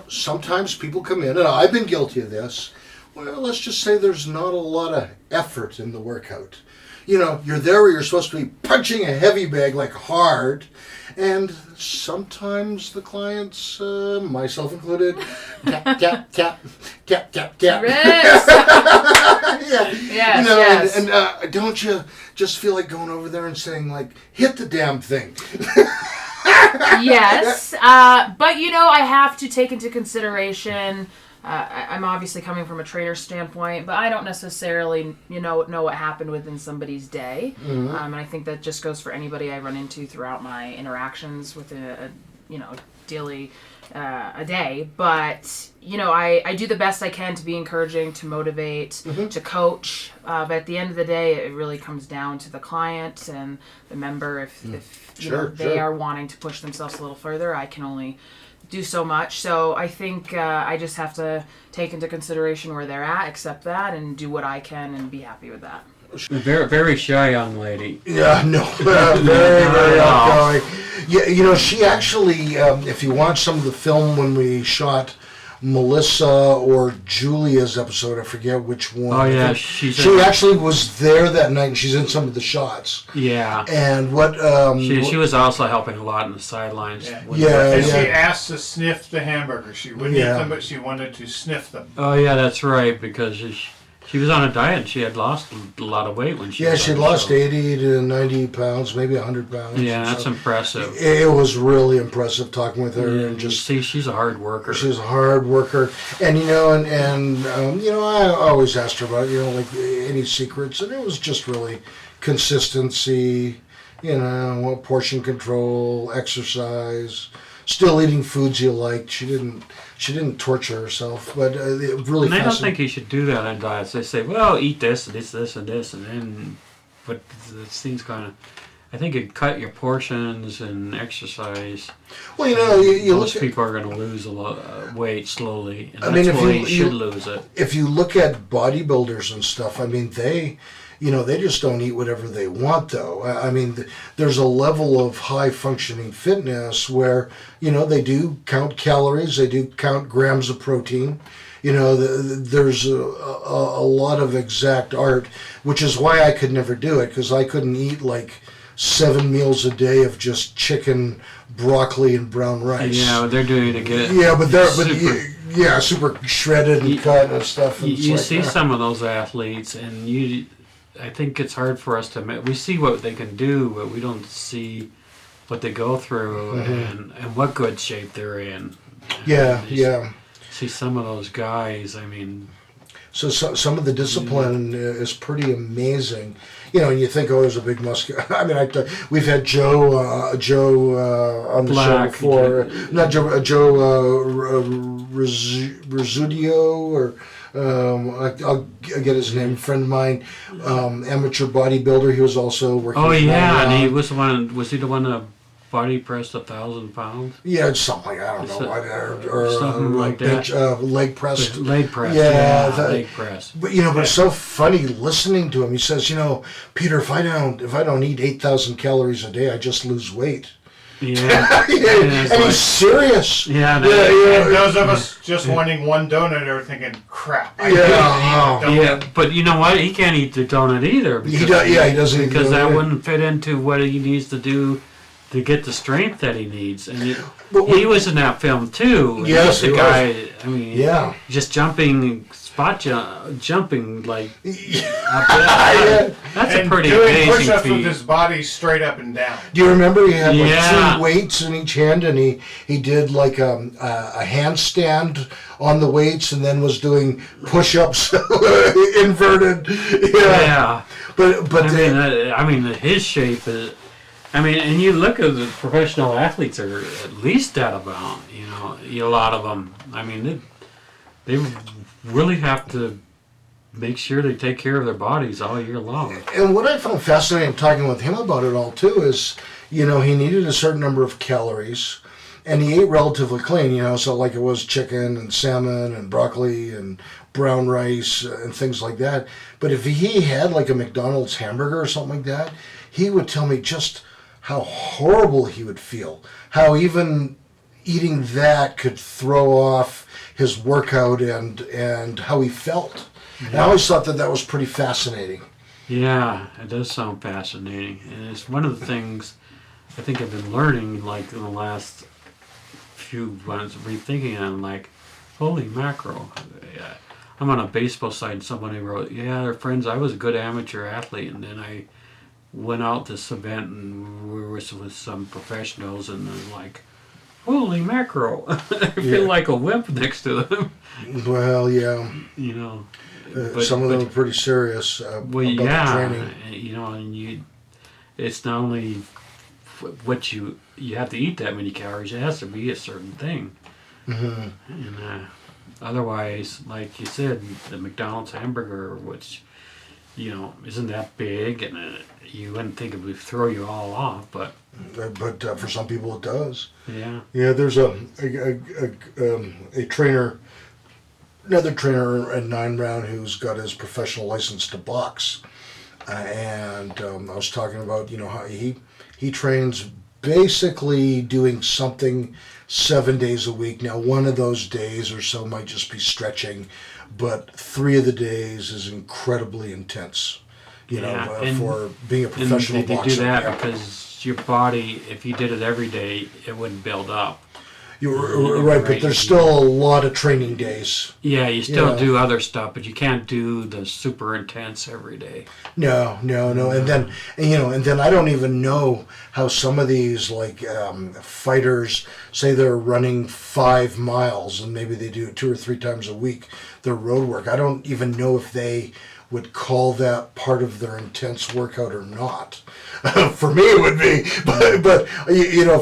Speaker 2: sometimes people come in, and I've been guilty of this. Well, let's just say there's not a lot of effort in the workout. You're there where you're supposed to be punching a heavy bag like hard, and sometimes the clients, myself included, tap, tap, tap, tap, tap, tap.
Speaker 5: Yes.
Speaker 2: Yeah.
Speaker 5: Yes.
Speaker 2: And don't you just feel like going over there and saying, like, hit the damn thing?
Speaker 5: Yes, but I have to take into consideration. I'm obviously coming from a trainer standpoint, but I don't necessarily, know what happened within somebody's day. And I think that just goes for anybody I run into throughout my interactions with a daily, a day. But, I do the best I can to be encouraging, to motivate, to coach. But at the end of the day, it really comes down to the client and the member. If they are wanting to push themselves a little further, I can only do so much. So I think I just have to take into consideration where they're at, accept that, and do what I can and be happy with that.
Speaker 3: Very, very shy young lady.
Speaker 2: Yeah, no, very outgoing. Yeah, you know, she actually, if you watch some of the film when we shot Melissa or Julia's episode, I forget which one.
Speaker 3: Oh yeah,
Speaker 2: she actually was there that night, and she's in some of the shots.
Speaker 3: Yeah.
Speaker 2: And what?
Speaker 3: She was also helping a lot in the sidelines.
Speaker 2: Yeah.
Speaker 4: And she asked to sniff the hamburgers. She wouldn't eat them, but she wanted to sniff them.
Speaker 3: Oh yeah, that's right, because she was on a diet and she had lost a lot of weight when she was
Speaker 2: she
Speaker 3: on the
Speaker 2: lost
Speaker 3: show.
Speaker 2: 80 to 90 pounds, maybe 100 pounds.
Speaker 3: Yeah, that's impressive.
Speaker 2: It was really impressive talking with her, and just
Speaker 3: see, she's a hard worker.
Speaker 2: She's a hard worker, and you know, you know, I always asked her about, you know, like any secrets, and it was just really consistency, you know, portion control, exercise, still eating foods you liked. She didn't torture herself, but it really.
Speaker 3: And I don't think you should do that on diets. They say, well, eat this, and this, and this, and then, but it seems kind of. I think you cut your portions and exercise.
Speaker 2: Well, you know, you
Speaker 3: most
Speaker 2: look
Speaker 3: people are going to lose a lot weight slowly, and
Speaker 2: I mean,
Speaker 3: that's
Speaker 2: if
Speaker 3: why
Speaker 2: you
Speaker 3: you should lose it.
Speaker 2: If you look at bodybuilders and stuff, I mean, they just don't eat whatever they want, though. I mean, there's a level of high functioning fitness where, you know, they do count calories, they do count grams of protein. You know, there's a lot of exact art, which is why I could never do it, because I couldn't eat like 7 meals a day of just chicken, broccoli, and brown rice.
Speaker 3: Yeah, they're doing it to get.
Speaker 2: Yeah, super shredded and cut and stuff. And
Speaker 3: You
Speaker 2: like
Speaker 3: see
Speaker 2: that.
Speaker 3: some of those athletes, and I think it's hard for us to. We see what they can do, but we don't see what they go through and what good shape they're in.
Speaker 2: Yeah.
Speaker 3: See some of those guys. I mean.
Speaker 2: So some of the discipline is pretty amazing, you know. And you think, oh, there's a big muscular. I mean, we've had Joe on the show before. Not Joe Risudio, or I'll get his name. A friend of mine, amateur bodybuilder. He was also working.
Speaker 3: Oh yeah, and he was the one. Was he the one that body pressed 1,000 pounds?
Speaker 2: Yeah, it's something like, I don't know, or
Speaker 3: something like
Speaker 2: bench,
Speaker 3: that.
Speaker 2: Leg press.
Speaker 3: Leg press.
Speaker 2: Yeah,
Speaker 3: leg press.
Speaker 2: But you know, but it's so funny listening to him. He says, you know, Peter, if I don't eat 8,000 calories a day, I just lose weight.
Speaker 3: Yeah.
Speaker 2: And he's serious.
Speaker 3: Yeah.
Speaker 4: And those of us just wanting one donut are thinking, crap.
Speaker 3: But you know what? He can't eat the donut either.
Speaker 2: He doesn't.
Speaker 3: Because that wouldn't fit into what he needs to do to get the strength that he needs. And he was in that film too.
Speaker 2: Yes,
Speaker 3: the guy. Was. I mean, just jumping like. That's a pretty
Speaker 4: doing
Speaker 3: amazing
Speaker 4: push-ups
Speaker 3: feat.
Speaker 4: with his body straight up and down.
Speaker 2: Do you remember he had like 2 weights in each hand, and he did like a handstand on the weights, and then was doing push-ups inverted.
Speaker 3: Yeah.
Speaker 2: But
Speaker 3: I mean, his shape is. I mean, and you look at the professional athletes are at least that amount. You know, a lot of them. I mean, they really have to make sure they take care of their bodies all year long.
Speaker 2: And what I found fascinating talking with him about it all too is, you know, he needed a certain number of calories, and he ate relatively clean. You know, so like it was chicken and salmon and broccoli and brown rice and things like that. But if he had like a McDonald's hamburger or something like that, he would tell me just how horrible he would feel. How even eating that could throw off his workout and how he felt. Yeah. And I always thought that was pretty fascinating.
Speaker 3: Yeah, it does sound fascinating. And it's one of the things I think I've been learning, like, in the last few months, rethinking on, like, holy mackerel. Yeah. I'm on a baseball site and somebody wrote, yeah, they're friends. I was a good amateur athlete, and then I went out to this event and we were with some professionals, and they're like, holy mackerel. I feel like a wimp next to them.
Speaker 2: Well, yeah.
Speaker 3: You know.
Speaker 2: Some of them are pretty serious about the training.
Speaker 3: You know, and it's not only what you have to eat that many calories, it has to be a certain thing.
Speaker 2: Mm-hmm.
Speaker 3: And otherwise, like you said, the McDonald's hamburger, which, you know, isn't that big, and you wouldn't think it would throw you all off, but
Speaker 2: for some people it does.
Speaker 3: Yeah.
Speaker 2: Yeah, there's a trainer, another trainer in 9 Round who's got his professional license to box. and I was talking about how he trains basically doing something 7 days a week. Now, one of those days or so might just be stretching, but 3 of the days is incredibly intense. For being a professional
Speaker 3: and they
Speaker 2: boxer.
Speaker 3: do that because your body, if you did it every day, it wouldn't build up.
Speaker 2: You're right, but there's still a lot of training days.
Speaker 3: Yeah, you still do other stuff, but you can't do the super intense every day.
Speaker 2: No, and then I don't even know how some of these fighters say they're running 5 miles and maybe they do it 2 or 3 times a week. Their road work. I don't even know if they would call that part of their intense workout or not. For me, it would be, but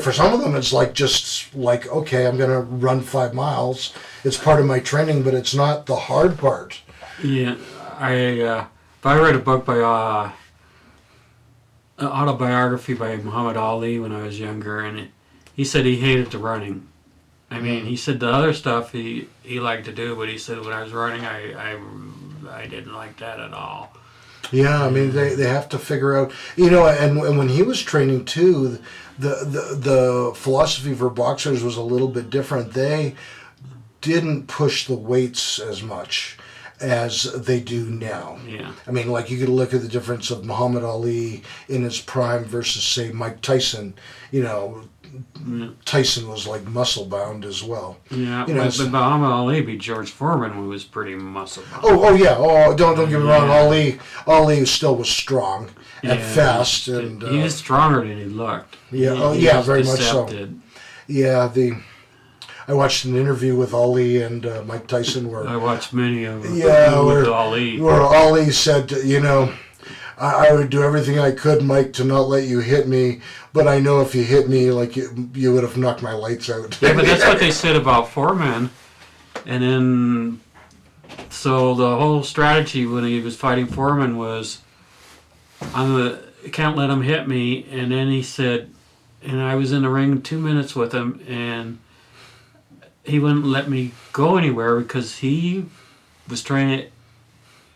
Speaker 2: for some of them, it's okay, I'm gonna run 5 miles. It's part of my training, but it's not the hard part.
Speaker 3: Yeah, I read a book by an autobiography by Muhammad Ali when I was younger, and he said he hated the running. I mean, he said the other stuff he liked to do, but he said when I was running, I didn't like that at all.
Speaker 2: Yeah, I mean they have to figure out, and when he was training too, the philosophy for boxers was a little bit different. They didn't push the weights as much as they do now.
Speaker 3: Yeah.
Speaker 2: I mean, you could look at the difference of Muhammad Ali in his prime versus, say, Mike Tyson. Tyson was muscle bound as well.
Speaker 3: Yeah, but Muhammad Ali beat George Foreman, who was pretty muscle bound.
Speaker 2: Oh yeah. Oh, don't get me wrong. Ali still was strong and fast, and
Speaker 3: he was stronger than he looked.
Speaker 2: Yeah.
Speaker 3: He was
Speaker 2: very
Speaker 3: decepted.
Speaker 2: much so. Yeah. I watched an interview with Ali and Mike Tyson where
Speaker 3: I watched many of them.
Speaker 2: with
Speaker 3: Ali.
Speaker 2: Where Ali said, I would do everything I could, Mike, to not let you hit me, but I know if you hit me, you would have knocked my lights out.
Speaker 3: Yeah, but that's what they said about Foreman. And then, so the whole strategy when he was fighting Foreman was, can't let him hit me. And then he said, and I was in the ring 2 minutes with him, and he wouldn't let me go anywhere because he was training,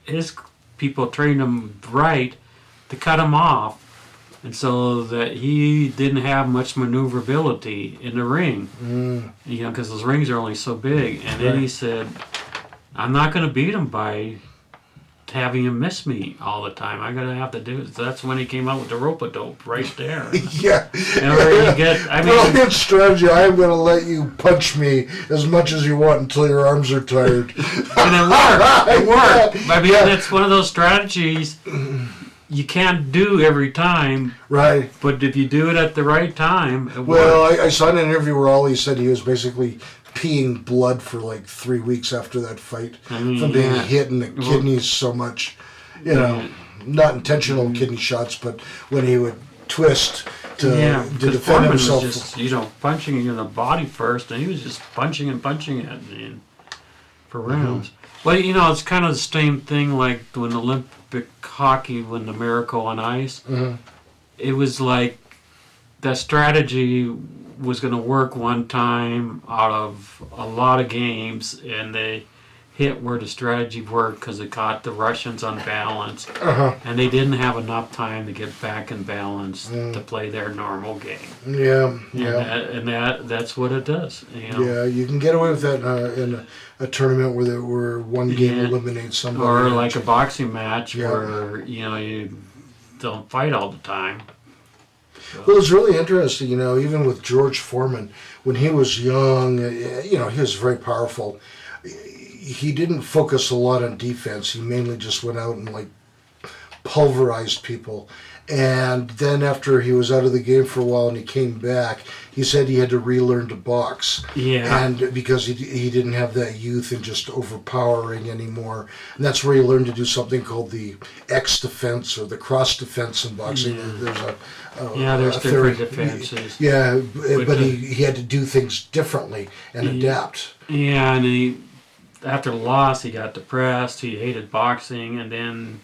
Speaker 3: his people trained him right to cut him off, and so that he didn't have much maneuverability in the ring. Because those rings are only so big. And then he said, I'm not going to beat him by having him miss me all the time. I'm going to have to do it. So that's when he came out with the rope-a-dope right there.
Speaker 2: Yeah.
Speaker 3: Brilliant
Speaker 2: strategy. I am going to let you punch me as much as you want until your arms are tired.
Speaker 3: And it worked. It worked. I mean, that's one of those strategies you can't do every time.
Speaker 2: Right.
Speaker 3: But if you do it at the right time, it works.
Speaker 2: Well, I saw an interview where Ali said he was basically peeing blood for 3 weeks after that fight from being hit in the kidneys so much. Not intentional kidney shots, but when he would twist to defend
Speaker 3: Foreman
Speaker 2: himself.
Speaker 3: was just, punching you in the body first, and he was just punching it for rounds. Well, it's kind of the same thing like when Olympic hockey, when the Miracle on Ice. It was like that strategy was going to work one time out of a lot of games, and they hit where the strategy worked because it caught the Russians unbalanced, and they didn't have enough time to get back in balance to play their normal game.
Speaker 2: Yeah.
Speaker 3: And that's what it does.
Speaker 2: Yeah, you can get away with that in a tournament where one game eliminates somebody.
Speaker 3: Or like a boxing match where, you don't fight all the time.
Speaker 2: Well, it's really interesting, even with George Foreman, when he was young, he was very powerful. He didn't focus a lot on defense. He mainly just went out and pulverized people. And then after he was out of the game for a while and he came back, he said he had to relearn to box.
Speaker 3: Yeah.
Speaker 2: And because he didn't have that youth and just overpowering anymore. And that's where he learned to do something called the X defense or the cross defense in boxing.
Speaker 3: Yeah.
Speaker 2: There's
Speaker 3: there's different defenses.
Speaker 2: Yeah, but he had to do things differently and adapt.
Speaker 3: Yeah, and after the loss, he got depressed. He hated boxing, and then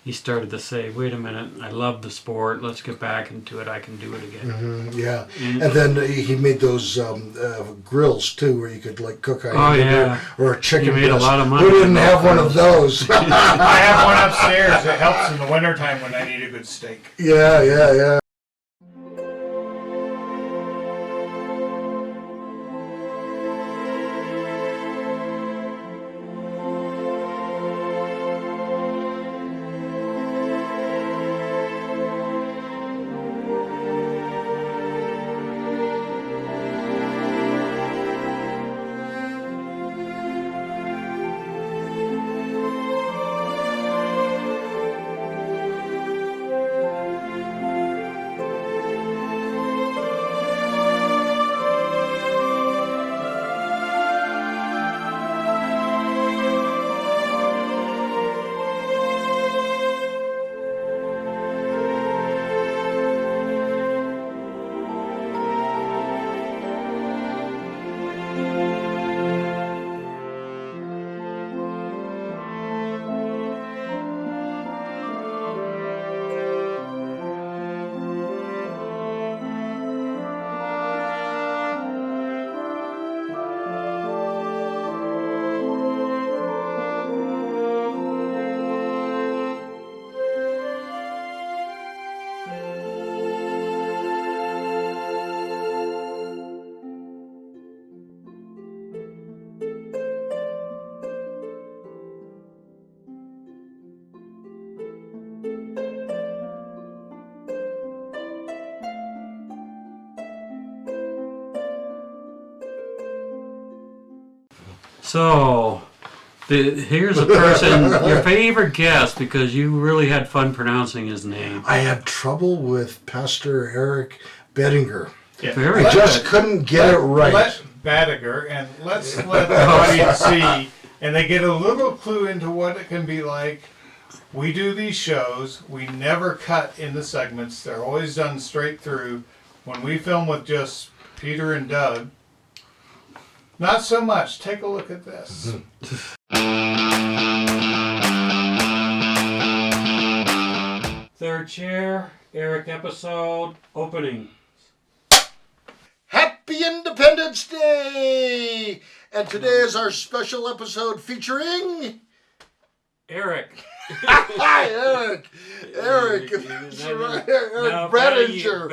Speaker 3: he started to say, "Wait a minute, I love the sport. Let's get back into it. I can do it again."
Speaker 2: Yeah,
Speaker 3: And-
Speaker 2: and then he made those grills too, where you could like cook a
Speaker 3: Oh, yeah.
Speaker 2: or a chicken
Speaker 3: He made a
Speaker 2: breast.
Speaker 3: lot of money
Speaker 2: Who didn't
Speaker 3: from those
Speaker 2: have one of those?
Speaker 4: I have one upstairs. It helps in the wintertime when I need a good steak.
Speaker 2: Yeah.
Speaker 3: So, here's a person, your favorite guest, because you really had fun pronouncing his name.
Speaker 2: I had trouble with Pastor Eric Bettinger.
Speaker 4: Yeah.
Speaker 3: Very
Speaker 2: I
Speaker 3: good.
Speaker 2: just couldn't get it right.
Speaker 4: Let Badiger, and let's let the audience see, and they get a little clue into what it can be like. We do these shows. We never cut in the segments. They're always done straight through. When we film with just Peter and Doug, not so much. Take a look at this.
Speaker 3: Third chair, Eric episode, opening.
Speaker 2: Happy Independence Day! And today is our special episode featuring
Speaker 3: Eric.
Speaker 2: Hi, Eric. Eric. That's right. Eric Bredinger.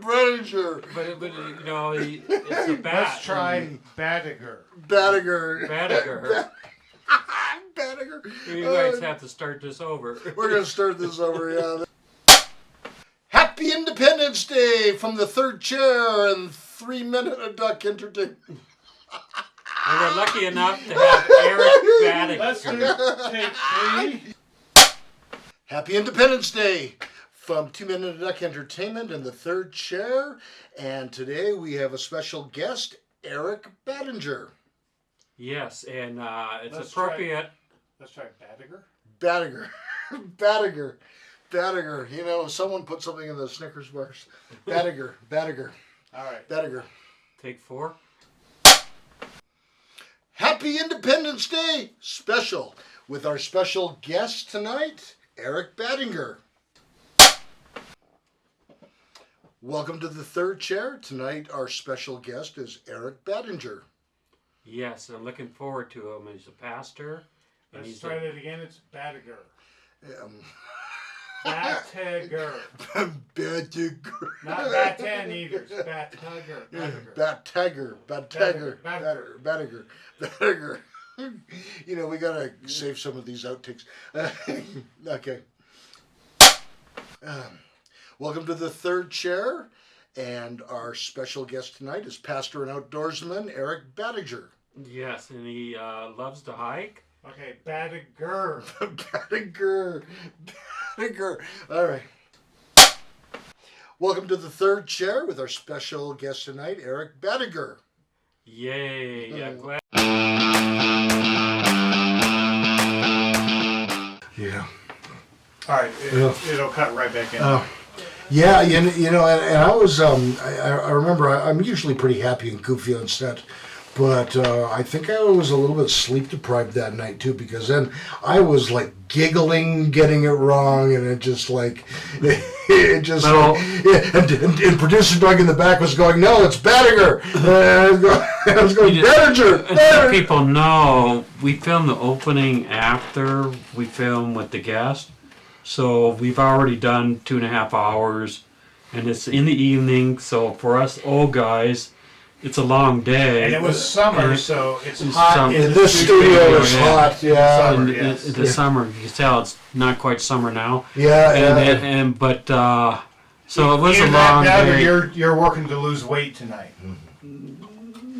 Speaker 2: Bredinger.
Speaker 3: But you know, it's a bat.
Speaker 4: Let's try Badiger.
Speaker 2: Badiger.
Speaker 3: Badiger.
Speaker 2: Badiger.
Speaker 3: We might have to start this over.
Speaker 2: We're going to start this over, yeah. Happy Independence Day from the third chair and 3 Minute a Duck Entertainment.
Speaker 3: And we're lucky enough to have Eric Badiger.
Speaker 4: Let's do take 3.
Speaker 2: Happy Independence Day from 2 Minute a Duck Entertainment in the third chair. And today we have a special guest, Eric Badinger.
Speaker 3: Yes, and it's
Speaker 4: Let's
Speaker 3: appropriate.
Speaker 4: Let's try Badiger.
Speaker 2: Badiger. Badiger. Badiger. You know, someone put something in the Snickers bars. Badiger. Badiger.
Speaker 4: All right.
Speaker 2: Badiger.
Speaker 3: Take 4.
Speaker 2: Happy Independence Day special with our special guest tonight, Eric Badinger. Welcome to the third chair. Tonight our special guest is Eric Badinger.
Speaker 3: Yes, I'm looking forward to him. He's a pastor. And
Speaker 4: Let's
Speaker 3: he's
Speaker 4: try that again. It's Badiger.
Speaker 2: Um,
Speaker 4: Batiger.
Speaker 2: Badiger.
Speaker 4: Not Batan either. It's Batiger. Batiger.
Speaker 2: Batiger.
Speaker 4: Badiger.
Speaker 2: Badiger. Badiger. You know, we gotta save some of these outtakes. Okay. Welcome to the third chair, and our special guest tonight is pastor and outdoorsman Eric Badiger.
Speaker 3: Yes, and he loves to hike.
Speaker 4: Okay, Badiger.
Speaker 2: Badiger. Badiger. All right. Welcome to the third chair with our special guest tonight, Eric Badiger.
Speaker 3: Yay! I'm glad.
Speaker 2: Yeah.
Speaker 4: All right, it'll cut right back in.
Speaker 2: Yeah, you know, and I was, I remember I'm usually pretty happy and goofy on set, But I think I was a little bit sleep deprived that night too, because then I was like giggling, getting it wrong, and it just like it just
Speaker 3: Well,
Speaker 2: and producer Doug in the back was going, "No, it's Bettinger." I was going, "Bettinger."
Speaker 3: And so people know, we film the opening after we film with the guest. So we've already done 2.5 hours, and it's in the evening. So for us old guys, it's a long day.
Speaker 4: And it was summer,
Speaker 3: And
Speaker 4: so it's
Speaker 3: it's
Speaker 4: hot.
Speaker 3: summer.
Speaker 4: in the
Speaker 2: This studio is
Speaker 3: Yeah.
Speaker 2: hot, yeah,
Speaker 4: Summer.
Speaker 3: in
Speaker 4: yes.
Speaker 3: the summer, you can tell it's not quite summer now.
Speaker 2: yeah,
Speaker 3: So it was a
Speaker 4: Either that
Speaker 3: long
Speaker 4: now or
Speaker 3: day.
Speaker 4: you're working to lose weight tonight.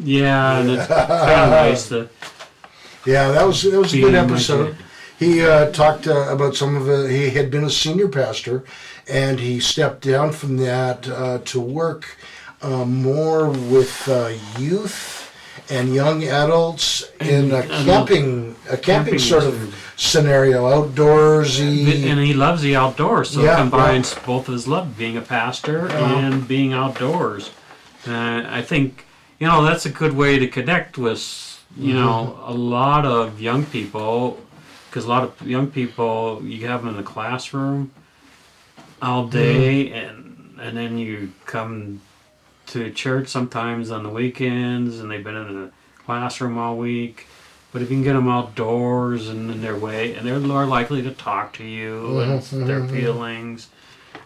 Speaker 3: Yeah, and it's kind of nice to
Speaker 2: yeah. That was a
Speaker 3: be
Speaker 2: good
Speaker 3: in
Speaker 2: episode. He talked about some of it. He had been a senior pastor, and he stepped down from that to work more with youth and young adults in a camping sort of scenario, outdoorsy.
Speaker 3: And he loves the outdoors, so
Speaker 2: Yeah,
Speaker 3: it combines both of his love, being a pastor and being outdoors. I think, that's a good way to connect with, a lot of young people, because a lot of young people, you have them in the classroom all day, and then you come to church sometimes on the weekends, and they've been in the classroom all week. But if you can get them outdoors and in their way, and they're more likely to talk to you and their feelings,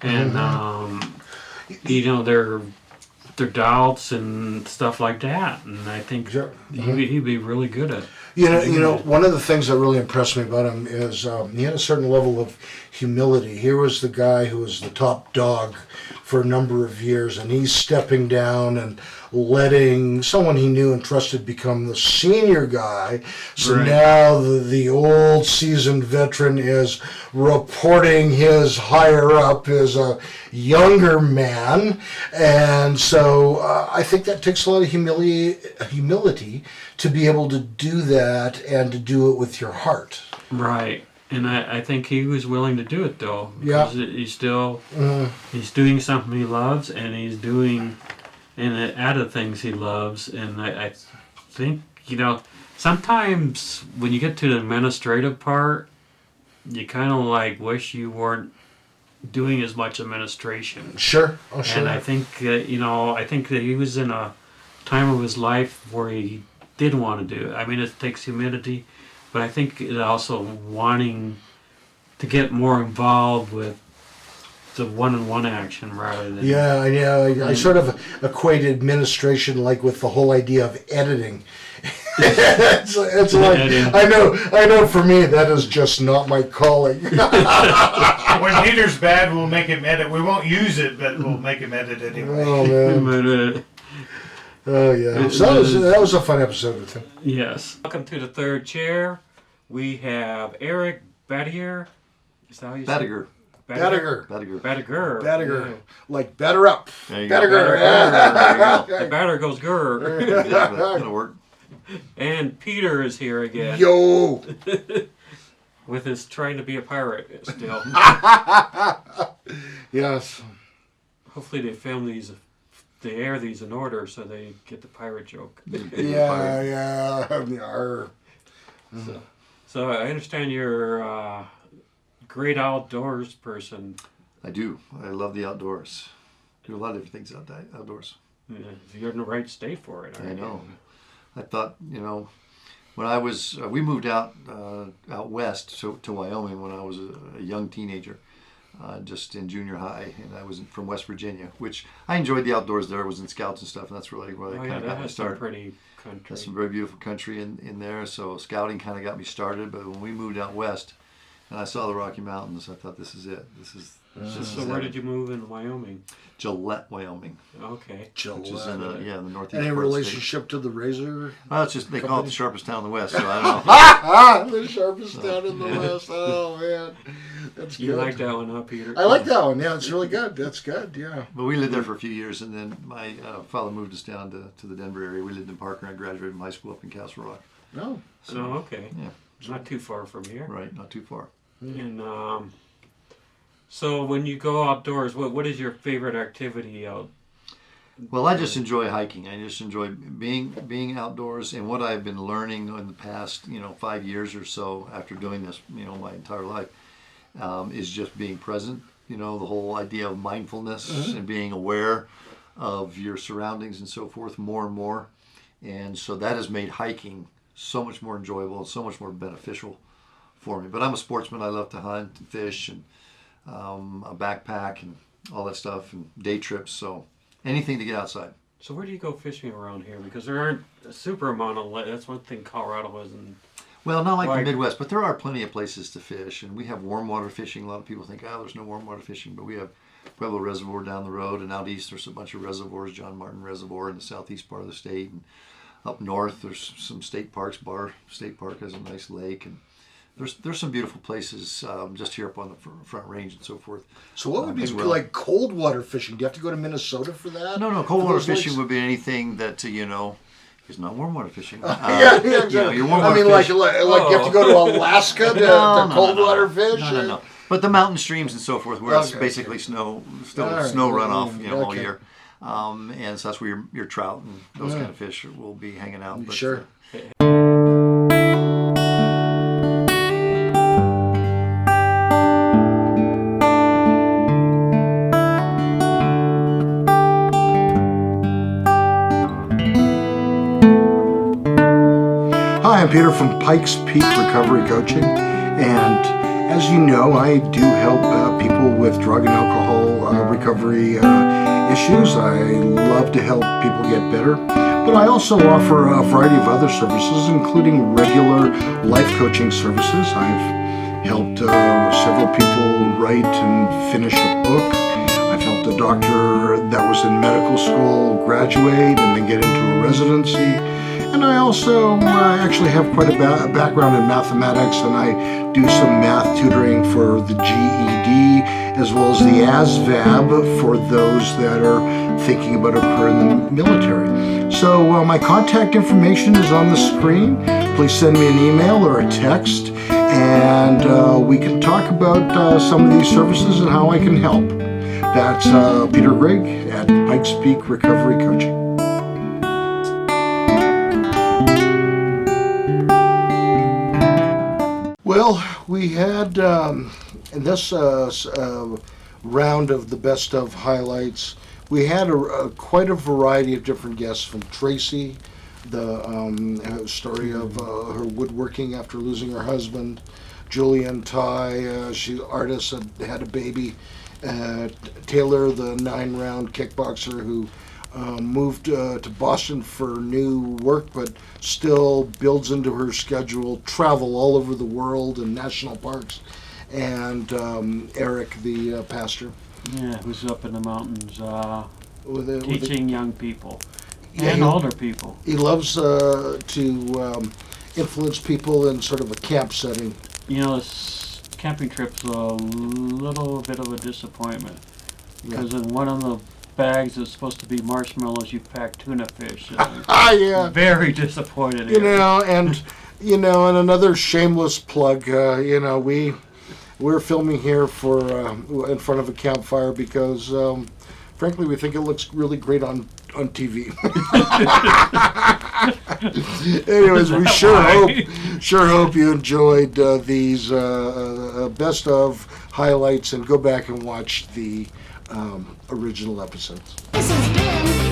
Speaker 3: and their doubts and stuff like that. And I think he'd be really good at.
Speaker 2: One of the things that really impressed me about him is he had a certain level of humility. Here was the guy who was the top dog for a number of years, and he's stepping down and letting someone he knew and trusted become the senior guy. So
Speaker 3: Right.
Speaker 2: now the old seasoned veteran is reporting his higher up as a younger man. And so I think that takes a lot of humility to be able to do that and to do it with your heart.
Speaker 3: Right. And I think he was willing to do it though.
Speaker 2: Yeah.
Speaker 3: Because he's still he's doing something he loves, and he's doing out of things he loves. And I think sometimes when you get to the administrative part, you kind of like wish you weren't doing as much administration.
Speaker 2: Sure. Oh, sure.
Speaker 3: And I think I think that he was in a time of his life where he did want to do it. I mean, it takes humility. But I think it also wanting to get more involved with the one-on-one action rather than
Speaker 2: I sort of equate administration like with the whole idea of editing. it's like
Speaker 3: Editing.
Speaker 2: I know for me that is just not my calling.
Speaker 4: When Peter's bad, we'll make him edit. We won't use it, but we'll make him edit anyway.
Speaker 2: Oh man.
Speaker 3: But,
Speaker 2: Oh yeah. So that was a fun episode with him.
Speaker 3: yes. Welcome to the third chair. We have Eric Bettinger. Is that how you say it?
Speaker 8: Bettinger.
Speaker 2: Bettinger.
Speaker 8: Bettinger.
Speaker 3: Bettinger.
Speaker 2: Bettinger.
Speaker 3: Yeah.
Speaker 2: Like better up.
Speaker 8: There you go.
Speaker 2: Bettinger.
Speaker 8: There you
Speaker 3: The batter goes grr.
Speaker 8: go. Yeah, that'll work.
Speaker 3: And Peter is here again
Speaker 2: Yo.
Speaker 3: with his trying to be a pirate still.
Speaker 2: Yes.
Speaker 3: Hopefully they air these in order so they get the pirate joke.
Speaker 2: Yeah. Arr.
Speaker 3: So I understand you're a great outdoors person.
Speaker 8: I do. I love the outdoors. Do a lot of different things outdoors.
Speaker 3: Yeah, you're in the right state for it.
Speaker 8: I
Speaker 3: aren't you?
Speaker 8: know. I thought, when I was, we moved out west to Wyoming when I was a young teenager, just in junior high, and I was from West Virginia, which I enjoyed the outdoors there. I was in Scouts and stuff, and that's really where I
Speaker 3: Oh
Speaker 8: kind
Speaker 3: yeah,
Speaker 8: of
Speaker 3: that
Speaker 8: got my
Speaker 3: has some
Speaker 8: start.
Speaker 3: pretty country.
Speaker 8: That's some very beautiful country in there, so scouting kind of got me started. But when we moved out west, and I saw the Rocky Mountains, I thought, this is it. This is
Speaker 3: So where did you move in Wyoming?
Speaker 8: Gillette, Wyoming,
Speaker 3: Okay.
Speaker 8: which is in the northeast.
Speaker 2: Any
Speaker 8: part of the state.
Speaker 2: relationship to the razor?
Speaker 8: Well, it's just they call it the sharpest town in the west, so I don't know.
Speaker 2: The sharpest town in the west. Oh man, that's good.
Speaker 3: You like that one, huh, Peter?
Speaker 2: I like that one. Yeah, it's really good. That's good. Yeah.
Speaker 8: But we lived there for a few years, and then my father moved us down to the Denver area. We lived in Parker, and I graduated from high school up in Castle Rock.
Speaker 2: No.
Speaker 3: Oh, okay.
Speaker 8: Yeah.
Speaker 3: Not too far from here.
Speaker 8: Right, not too far.
Speaker 3: And so when you go outdoors, what is your favorite activity out?
Speaker 8: Well, I just enjoy hiking. I just enjoy being outdoors, and what I've been learning in the past, 5 years or so after doing this, my entire life, is just being present. The whole idea of mindfulness and being aware of your surroundings and so forth more and more. And so that has made hiking so much more enjoyable and so much more beneficial for me. But I'm a sportsman. I love to hunt and fish and a backpack and all that stuff and day trips. So anything to get outside.
Speaker 3: So where do you go fishing around here? Because there aren't a super amount of that's one thing Colorado isn't.
Speaker 8: Well, not like the Midwest, but there are plenty of places to fish, and we have warm water fishing. A lot of people think, there's no warm water fishing, but we have Pueblo Reservoir down the road, and out east there's a bunch of reservoirs, John Martin Reservoir in the southeast part of the state, and up north there's some state parks. Barr State Park has a nice lake, and there's some beautiful places just here up on the Front Range and so forth.
Speaker 2: So what would be like cold water fishing? Do you have to go to Minnesota for that?
Speaker 8: No, cold water fishing would be anything that, is not warm water fishing.
Speaker 2: Yeah, exactly.
Speaker 8: Your warm water
Speaker 2: like you have to go to Alaska to cold water fish?
Speaker 8: No. But the mountain streams and so forth, where it's basically snow runoff, all year. And so that's where your trout and those kind of fish will be hanging out. But,
Speaker 2: sure. Hi, I'm Peter from Pikes Peak Recovery Coaching, and as you know, I do help people with drug and alcohol recovery issues. I love to help people get better, but I also offer a variety of other services, including regular life coaching services. I've helped several people write and finish a book. I've helped a doctor that was in medical school graduate and then get into a residency. And I also actually have quite a background in mathematics, and I do some math tutoring for the GED as well as the ASVAB for those that are thinking about a career in the military. So my contact information is on the screen. Please send me an email or a text, and we can talk about some of these services and how I can help. That's Peter Grigg at Pikes Peak Recovery Coaching. Well, we had in this round of the best of highlights, we had quite a variety of different guests, from Tracy, the story of her woodworking after losing her husband, Julian Ty, she's an artist, had a baby, Taylor, the 9-round kickboxer who moved to Boston for new work, but still builds into her schedule travel all over the world and national parks. And Eric, the pastor.
Speaker 3: Yeah, who's up in the mountains teaching young people
Speaker 2: Yeah,
Speaker 3: and older people.
Speaker 2: He loves to influence people in sort of a camp setting.
Speaker 3: This camping trip's a little bit of a disappointment because in one of the bags that's supposed to be marshmallows, you packed tuna fish.
Speaker 2: Yeah.
Speaker 3: Very disappointed.
Speaker 2: And another shameless plug. We're filming here for in front of a campfire because, frankly, we think it looks really great on TV. Anyways, we sure hope you enjoyed these best of highlights, and go back and watch the original episodes.
Speaker 1: This has been